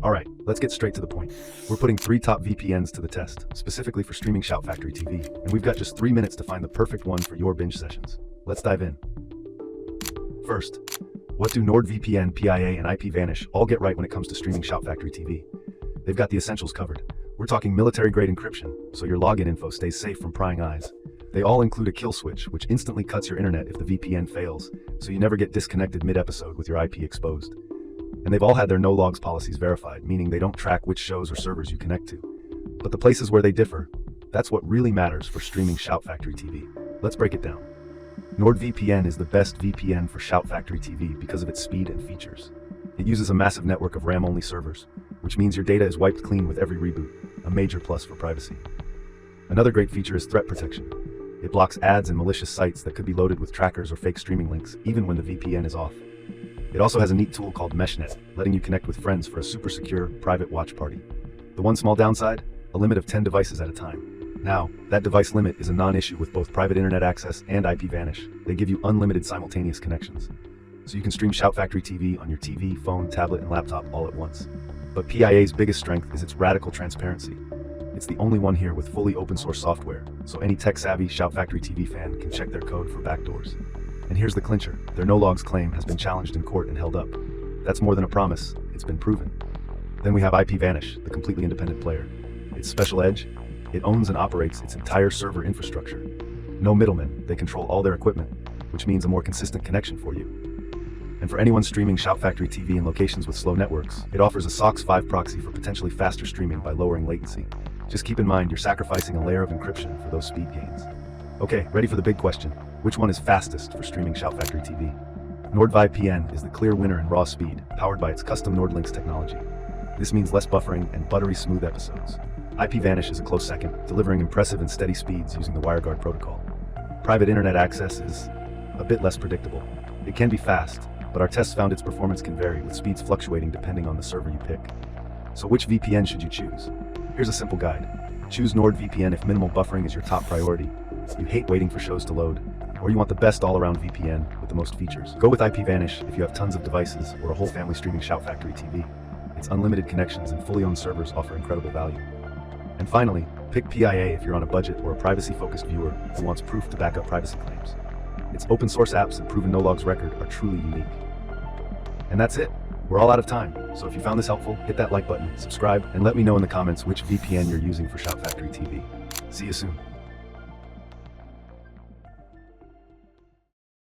Alright, let's get straight to the point. We're putting 3 top VPNs to the test, specifically for streaming Shout Factory TV, and we've got just 3 minutes to find the perfect one for your binge sessions. Let's dive in. First, what do NordVPN, PIA, and IPVanish all get right when it comes to streaming Shout Factory TV? They've got the essentials covered. We're talking military-grade encryption, so your login info stays safe from prying eyes. They all include a kill switch, which instantly cuts your internet if the VPN fails, so you never get disconnected mid-episode with your IP exposed. And they've all had their no-logs policies verified, meaning they don't track which shows or servers you connect to. But the places where they differ, that's what really matters for streaming Shout Factory TV. Let's break it down. NordVPN is the best VPN for Shout Factory TV because of its speed and features. It uses a massive network of RAM-only servers, which means your data is wiped clean with every reboot, a major plus for privacy. Another great feature is threat protection. It blocks ads and malicious sites that could be loaded with trackers or fake streaming links, even when the VPN is off. It also has a neat tool called MeshNet, letting you connect with friends for a super secure, private watch party. The one small downside? A limit of 10 devices at a time. Now, that device limit is a non-issue with both private internet access and IPVanish. They give you unlimited simultaneous connections. So you can stream Shout Factory TV on your TV, phone, tablet, and laptop all at once. But PIA's biggest strength is its radical transparency. It's the only one here with fully open source software, so any tech-savvy Shout Factory TV fan can check their code for backdoors. And here's the clincher, their no-logs claim has been challenged in court and held up. That's more than a promise, it's been proven. Then we have IPVanish, the completely independent player. Its special edge? It owns and operates its entire server infrastructure. No middlemen, they control all their equipment, which means a more consistent connection for you. And for anyone streaming Shout Factory TV in locations with slow networks, it offers a SOCKS 5 proxy for potentially faster streaming by lowering latency. Just keep in mind you're sacrificing a layer of encryption for those speed gains. Okay, ready for the big question. Which one is fastest for streaming Shout Factory TV? NordVPN is the clear winner in raw speed, powered by its custom NordLynx technology. This means less buffering and buttery smooth episodes. IPVanish is a close second, delivering impressive and steady speeds using the WireGuard protocol. Private internet access is a bit less predictable. It can be fast, but our tests found its performance can vary, with speeds fluctuating depending on the server you pick. So which VPN should you choose? Here's a simple guide. Choose NordVPN if minimal buffering is your top priority, you hate waiting for shows to load, or you want the best all-around VPN with the most features. Go with IPVanish if you have tons of devices or a whole family streaming Shout Factory TV. Its unlimited connections and fully owned servers offer incredible value. And finally, pick PIA if you're on a budget or a privacy-focused viewer who wants proof to back up privacy claims. Its open source apps and proven no-logs record are truly unique. And that's it. We're all out of time, so if you found this helpful, hit that like button, subscribe, and let me know in the comments which VPN you're using for Shout Factory TV. See you soon.